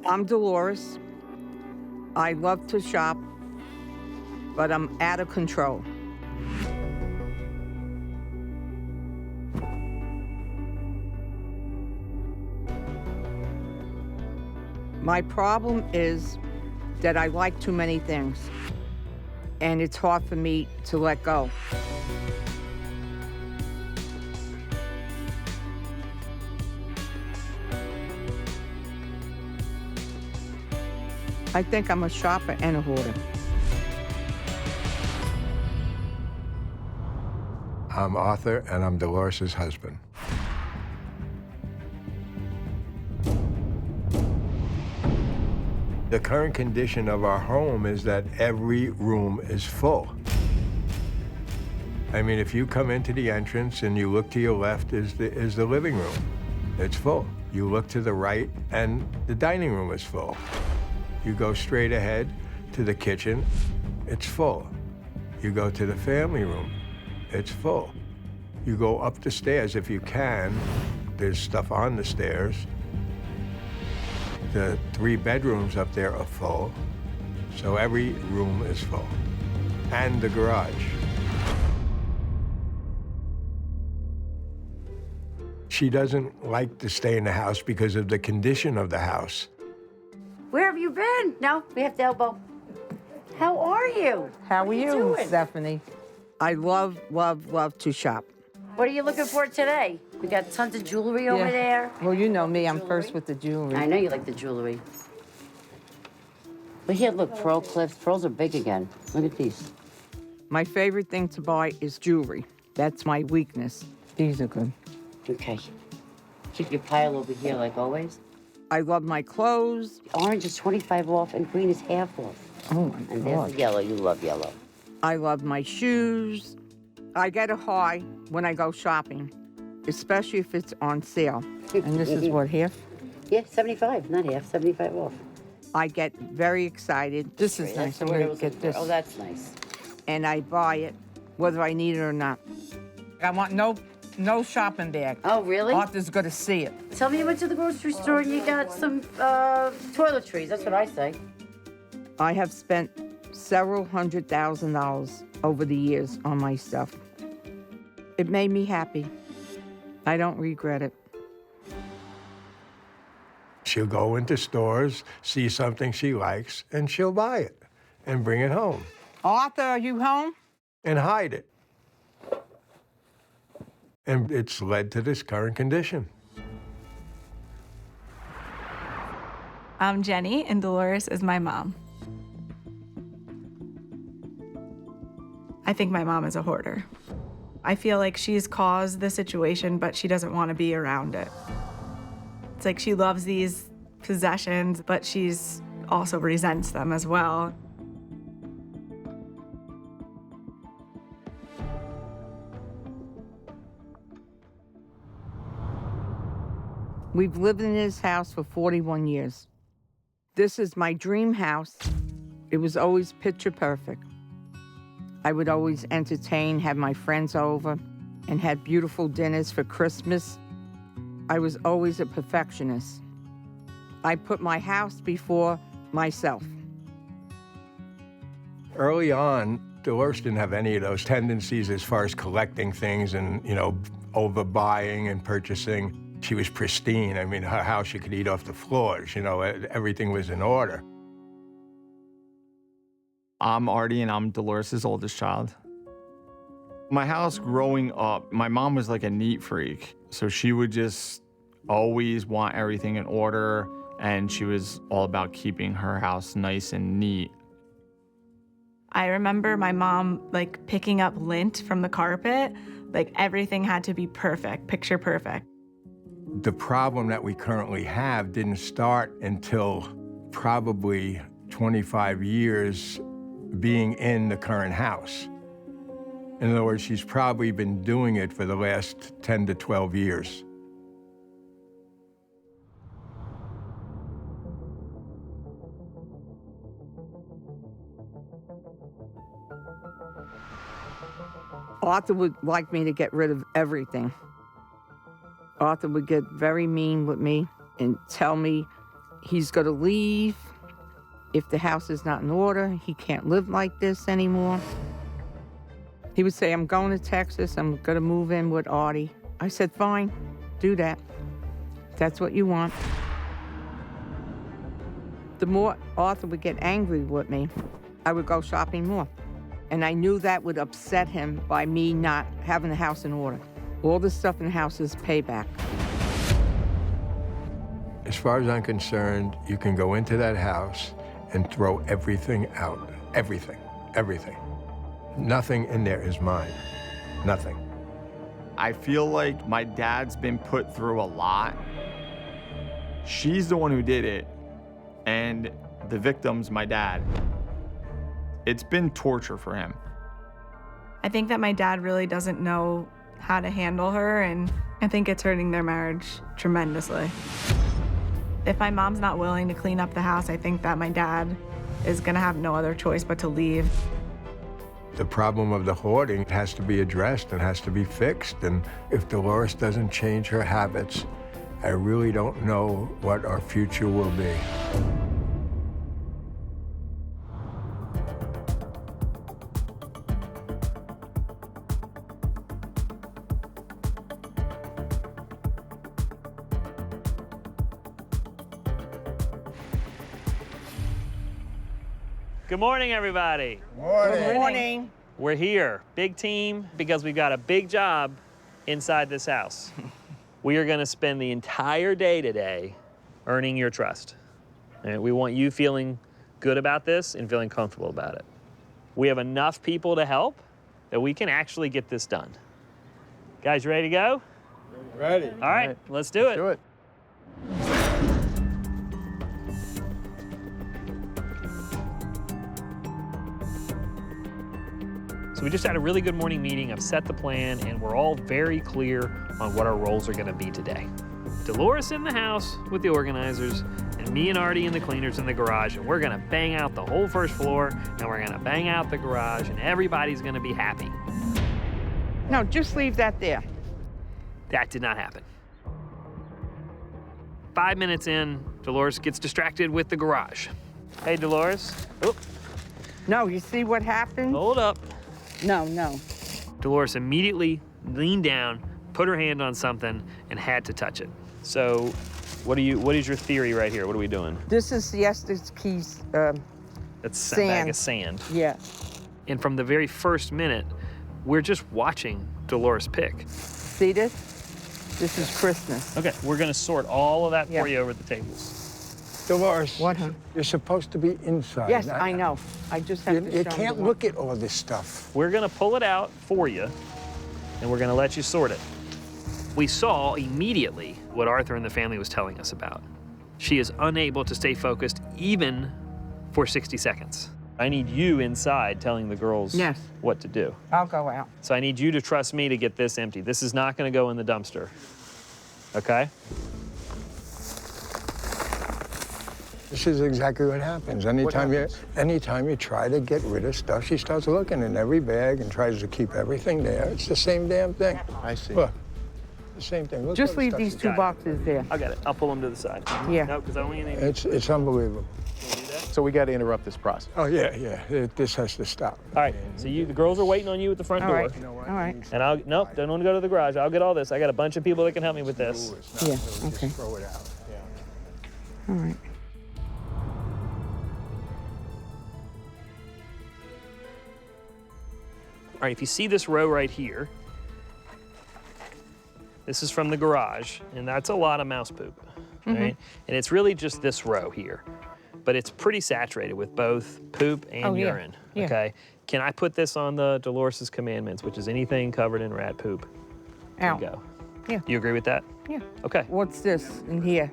I'm Dolores. I love to shop, but I'm out of control. My problem is that I like too many things, and it's hard for me to let go. I think I'm a shopper and a hoarder. I'm Arthur, and I'm Dolores' husband. The current condition of our home is that every room is full. I mean, if you come into the entrance and you look to your left is the living room. It's full. You look to the right and the dining room is full. You go straight ahead to the kitchen, it's full. You go to the family room, it's full. You go up the stairs if you can, there's stuff on the stairs. The 3 bedrooms up there are full, so every room is full. And the garage. She doesn't like to stay in the house because of the condition of the house. Where have you been? No, we have to elbow. How are you? How What are you, doing? Stephanie? I love, love, love to shop. What are you looking for today? We got tons of jewelry over there. Well, you know me, I'm first with the jewelry. I know you like the jewelry. But here, look, pearl clips. Pearls are big again. Look at these. My favorite thing to buy is jewelry. That's my weakness. These are good. Okay. Keep your pile over here like always. I love my clothes. Orange is 25 off and green is half off. Oh my And there's God. the yellow. You love yellow. I love my shoes. I get a high when I go shopping, especially if it's on sale. And this is what, half? Yeah, 75, not half, 75 off. I get very excited. This is That's nice. the I'm word I gonna was get looking this. for. Oh, that's nice. And I buy it, whether I need it or not. I want no shopping bag. Oh, really? Arthur's gonna see it. Tell me you went to the grocery store and you got some toiletries. That's what I say. I have spent several $100,000 over the years on my stuff. It made me happy. I don't regret it. She'll go into stores, see something she likes, and she'll buy it and bring it home Arthur, are you home? and hide it. And it's led to this current condition. I'm Jenny, and Dolores is my mom. I think my mom is a hoarder. I feel like she's caused the situation, but she doesn't want to be around it. It's like she loves these possessions, but she's also resents them as well. We've lived in this house for 41 years. This is my dream house. It was always picture perfect. I would always entertain, have my friends over, and had beautiful dinners for Christmas. I was always a perfectionist. I put my house before myself. Early on, Dolores didn't have any of those tendencies as far as collecting things and, overbuying and purchasing. She was pristine. I mean, her house, you could eat off the floors, everything was in order. I'm Artie, and I'm Dolores' oldest child. My house growing up, my mom was like a neat freak. So she would just always want everything in order, and she was all about keeping her house nice and neat. I remember my mom picking up lint from the carpet. Everything had to be perfect, picture perfect. The problem that we currently have didn't start until probably 25 years being in the current house. In other words, she's probably been doing it for the last 10 to 12 years. Arthur would like me to get rid of everything. Arthur would get very mean with me and tell me He's going to leave. If the house is not in order, he can't live like this anymore. He would say, I'm going to Texas. I'm going to move in with Artie. I said, fine, do that. That's what you want. The more Arthur would get angry with me, I would go shopping more. And I knew that would upset him by me not having the house in order. All the stuff in the house is payback. As far as I'm concerned, you can go into that house and throw everything out. Everything, everything. Nothing in there is mine. Nothing. I feel like my dad's been put through a lot. She's the one who did it, and the victim's my dad. It's been torture for him. I think that my dad really doesn't know how to handle her, and I think it's hurting their marriage tremendously. If my mom's not willing to clean up the house, I think that my dad is gonna have no other choice but to leave. The problem of the hoarding has to be addressed and has to be fixed. And if Dolores doesn't change her habits, I really don't know what our future will be. Good morning, everybody. Good morning. We're here, big team, because we've got a big job inside this house. We are gonna spend the entire day today earning your trust. And we want you feeling good about this and feeling comfortable about it. We have enough people to help that we can actually get this done. Guys, you ready to go? Ready. All right, let's do it. Do it. So we just had a really good morning meeting. I've set the plan, and we're all very clear on what our roles are gonna be today. Dolores in the house with the organizers, and me and Artie and the cleaners in the garage, and we're gonna bang out the whole first floor, and we're gonna bang out the garage, and everybody's gonna be happy. No, just leave that there. That did not happen. 5 minutes in, Dolores gets distracted with the garage. Hey, Dolores. Oh, No, you see what happened? hold up. No. Dolores immediately leaned down, put her hand on something, and had to touch it. So, what is your theory right here? What are we doing? This is yesterday's That's a bag of sand. Yeah. And from the very first minute, we're just watching Dolores pick. See this? This is Christmas. Okay, we're gonna sort all of that Yeah. for you over at the tables. Dolores, What, hon? you're supposed to be inside. Yes, I know. I just have to You show can't them look at all this stuff. We're gonna pull it out for you, and we're gonna let you sort it. We saw immediately what Arthur and the family was telling us about. She is unable to stay focused even for 60 seconds. I need you inside telling the girls Yes. what to do. I'll go out. So I need you to trust me to get this empty. This is not gonna go in the dumpster, okay? This is exactly what happens. Anytime you try to get rid of stuff, she starts looking in every bag and tries to keep everything there. It's the same damn thing. I see. Look, the same thing. Look Just all the leave stuff these she's two got. boxes there. I got it. I'll pull them to the side. Yeah. No, because I don't need any. It's unbelievable. So we got to interrupt this process. Oh, yeah. This has to stop. All right. So the girls are waiting on you at the front All door. right. All right. And nope, don't want to go to the garage. I'll get all this. I got a bunch of people that can help me with this. Yeah, Just okay. throw it out. Yeah. All right. All right, if you see this row right here, this is from the garage, and that's a lot of mouse poop, right? And it's really just this row here, but it's pretty saturated with both poop and Oh, yeah. urine, Yeah. okay? Can I put this on the Dolores' commandments, which is anything covered in rat poop? There Out. you go. Yeah. You agree with that? Yeah. Okay. What's this in here?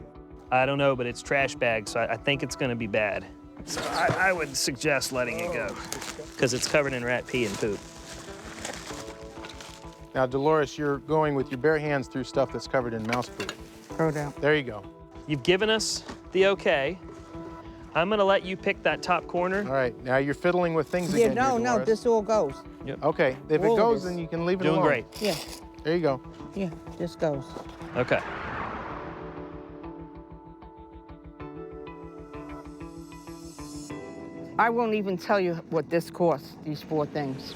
I don't know, but it's trash bags, so I think it's gonna be bad. So I would suggest letting it go, because it's covered in rat pee and poop. Now, Dolores, you're going with your bare hands through stuff that's covered in mouse poop. Throw it out. There you go. You've given us the okay. I'm gonna let you pick that top corner. All right, now you're fiddling with things Yeah, again no, here, no, Dolores. this all goes. Okay, if it all of goes, this. then you can leave it Doing alone. great. Yeah, There you go. yeah, this goes. Okay. I won't even tell you what this costs, these 4 things.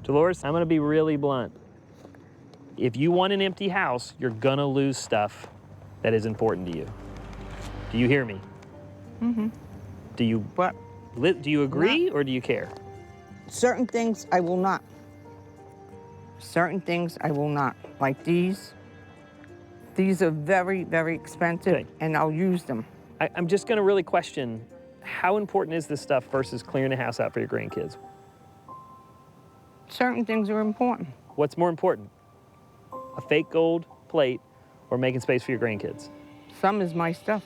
Dolores, I'm gonna be really blunt. If you want an empty house, you're gonna lose stuff that is important to you. Do you hear me? Mm-hmm. Do you, But do you agree or do you care? certain things I will not. Certain things I will not. Like these. These are very, very expensive, Okay. and I'll use them. I'm just gonna really question, how important is this stuff versus clearing the house out for your grandkids? Certain things are important. What's more important? A fake gold plate or making space for your grandkids? Some is my stuff.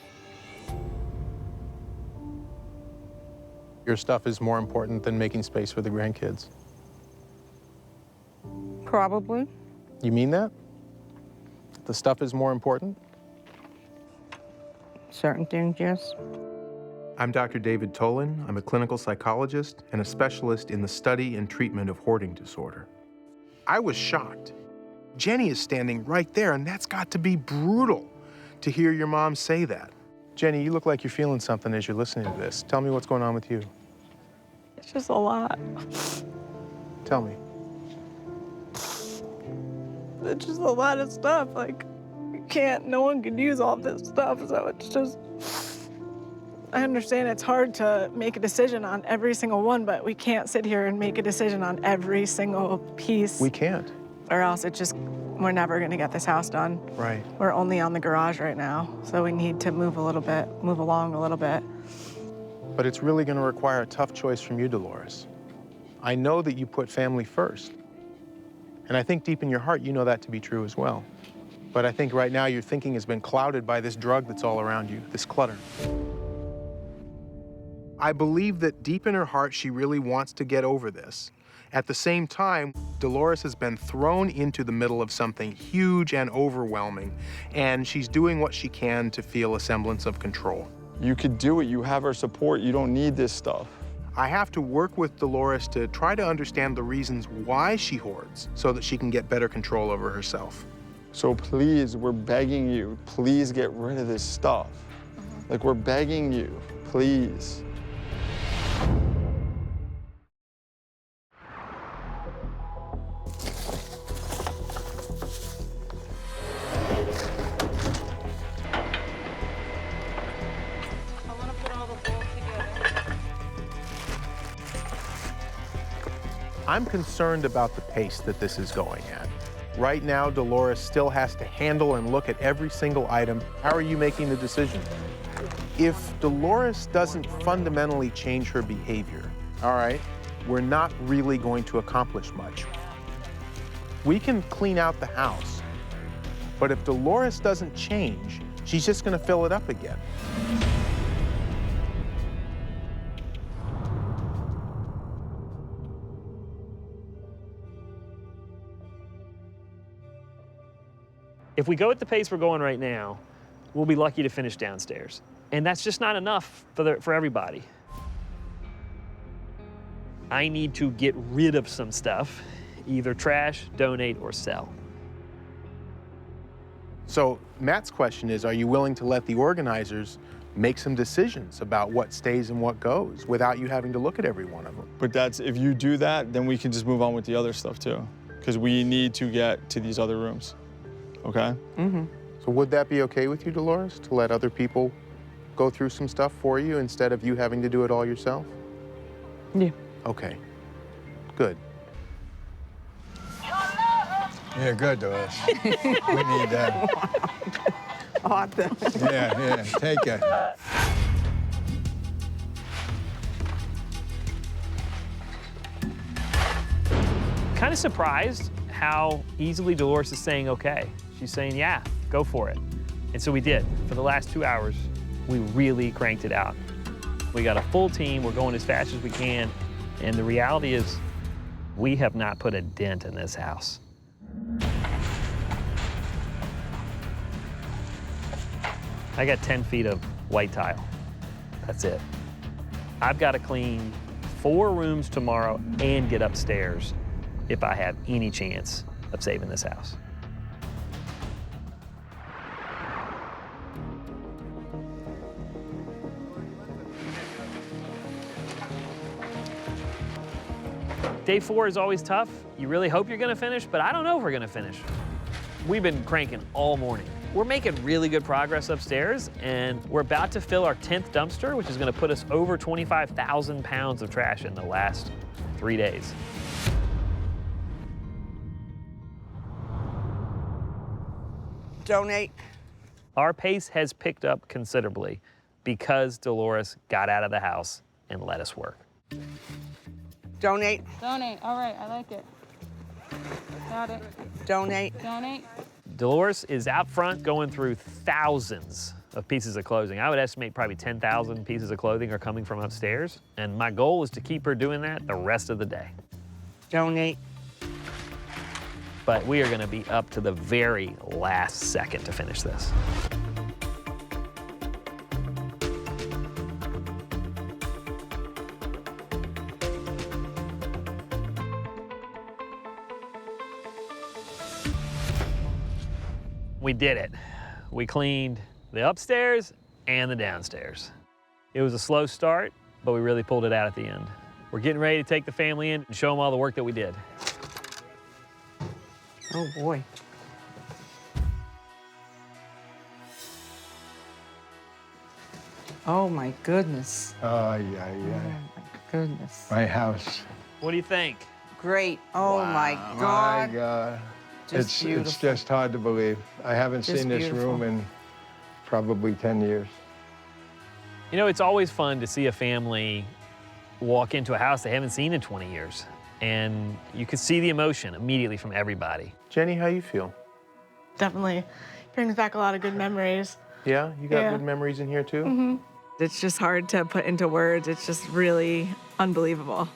Your stuff is more important than making space for the grandkids. Probably. You mean that? The stuff is more important? Certain things, yes. I'm Dr. David Tolan. I'm a clinical psychologist and a specialist in the study and treatment of hoarding disorder. I was shocked. Jenny is standing right there, and that's got to be brutal to hear your mom say that. Jenny, you look like you're feeling something as you're listening to this. Tell me what's going on with you. It's just a lot. Tell me. It's just a lot of stuff. Like, no one can use all this stuff, so it's just, I understand it's hard to make a decision on every single one, but we can't sit here and make a decision on every single piece. We can't. Or else we're never gonna get this house done. Right. We're only on the garage right now, so we need to move along a little bit. But it's really going to require a tough choice from you, Dolores. I know that you put family first. And I think deep in your heart, you know that to be true as well. But I think right now your thinking has been clouded by this drug that's all around you, this clutter. I believe that deep in her heart, she really wants to get over this. At the same time, Dolores has been thrown into the middle of something huge and overwhelming, and she's doing what she can to feel a semblance of control. You could do it. You have our support. You don't need this stuff. I have to work with Dolores to try to understand the reasons why she hoards so that she can get better control over herself. So please, we're begging you, please get rid of this stuff. Like, we're begging you, please. I'm concerned about the pace that this is going at. Right now, Dolores still has to handle and look at every single item. How are you making the decision? If Dolores doesn't fundamentally change her behavior, all right, we're not really going to accomplish much. We can clean out the house, but if Dolores doesn't change, she's just going to fill it up again. If we go at the pace we're going right now, we'll be lucky to finish downstairs. And that's just not enough for everybody. I need to get rid of some stuff, either trash, donate, or sell. So Matt's question is, are you willing to let the organizers make some decisions about what stays and what goes without you having to look at every one of them? But if you do that, then we can just move on with the other stuff too. Because we need to get to these other rooms, okay? Mm-hmm. So would that be okay with you, Dolores, to let other people go through some stuff for you instead of you having to do it all yourself? Yeah. Okay, good. Yeah, good, Dolores. We need that. Arthur. Yeah, take it. Kind of surprised how easily Dolores is saying okay. She's saying, yeah, go for it. And so we did. For the last 2 hours, we really cranked it out. We got a full team, we're going as fast as we can, and the reality is we have not put a dent in this house. I got 10 feet of white tile. That's it. I've got to clean 4 rooms tomorrow and get upstairs if I have any chance of saving this house. Day 4 is always tough. You really hope you're gonna finish, but I don't know if we're gonna finish. We've been cranking all morning. We're making really good progress upstairs, and we're about to fill our 10th dumpster, which is gonna put us over 25,000 pounds of trash in the last 3 days. Donate. Our pace has picked up considerably because Dolores got out of the house and let us work. Donate. Donate. All right, I like it. Got it. Donate. Donate. Dolores is out front going through thousands of pieces of clothing. I would estimate probably 10,000 pieces of clothing are coming from upstairs, and my goal is to keep her doing that the rest of the day. Donate. But we are gonna be up to the very last second to finish this. We did it. We cleaned the upstairs and the downstairs. It was a slow start, but we really pulled it out at the end. We're getting ready to take the family in and show them all the work that we did. Oh, boy. Oh, my goodness. Oh, yeah, Oh, yeah. my goodness. My house. What do you think? Great. Oh, my My God. God. Just It's beautiful. just hard to believe. I haven't Just seen this beautiful. room in probably 10 years. You know, it's always fun to see a family walk into a house they haven't seen in 20 years. And you could see the emotion immediately from everybody. Jenny, how you feel? Definitely brings back a lot of good memories. Yeah, you got Yeah. good memories in here too? It's just hard to put into words. It's just really unbelievable.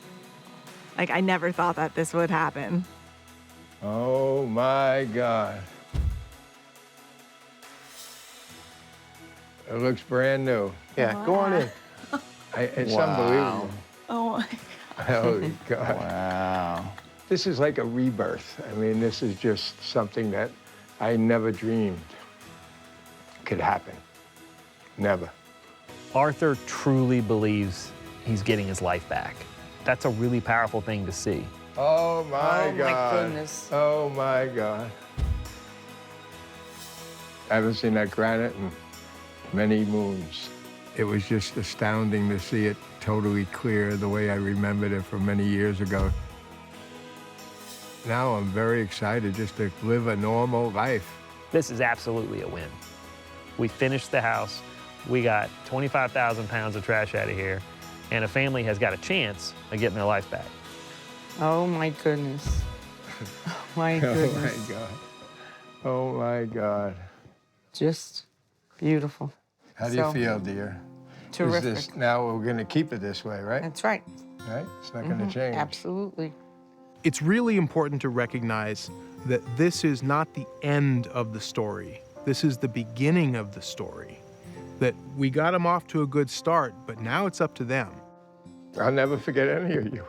Like, I never thought that this would happen. Oh, my God. It looks brand new. Yeah, go on in. It's unbelievable. Oh my. Holy God. Wow. This is like a rebirth. I mean, this is just something that I never dreamed could happen. Never. Arthur truly believes he's getting his life back. That's a really powerful thing to see. Oh, my Oh, my God. goodness. Oh, my God. I haven't seen that granite in many moons. It was just astounding to see it totally clear the way I remembered it from many years ago. Now I'm very excited just to live a normal life. This is absolutely a win. We finished the house. We got 25,000 pounds of trash out of here, and a family has got a chance of getting their life back. Oh, my goodness. Oh, my Oh, goodness. my God. Oh, my God. Just beautiful. How do you So, feel, dear? Terrific. Is this, now we're going to keep it this way, right? That's right. Right? It's not going to change. Absolutely. It's really important to recognize that this is not the end of the story. This is the beginning of the story. That we got them off to a good start, but now it's up to them. I'll never forget any of you.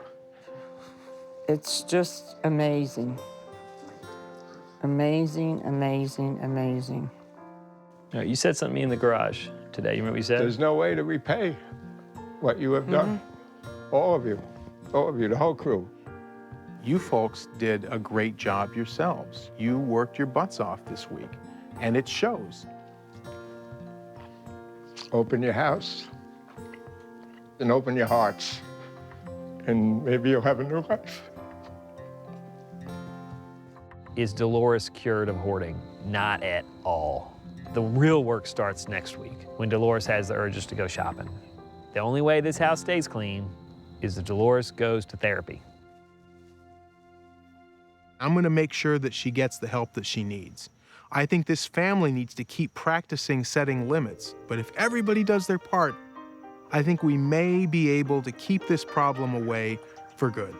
It's just amazing. Amazing, amazing, amazing. You said something in the garage today. You remember what you said? There's no way to repay what you have done. All of you, the whole crew. You folks did a great job yourselves. You worked your butts off this week, and it shows. Open your house and open your hearts, and maybe you'll have a new life. Is Dolores cured of hoarding? Not at all. The real work starts next week when Dolores has the urges to go shopping. The only way this house stays clean is that Dolores goes to therapy. I'm going to make sure that she gets the help that she needs. I think this family needs to keep practicing setting limits, but if everybody does their part, I think we may be able to keep this problem away for good.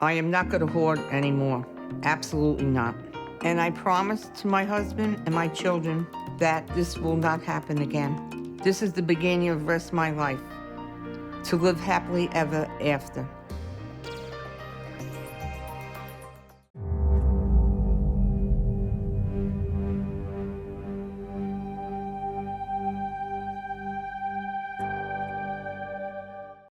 I am not going to hoard anymore. Absolutely not. And I promise to my husband and my children that this will not happen again. This is the beginning of the rest of my life, to live happily ever after.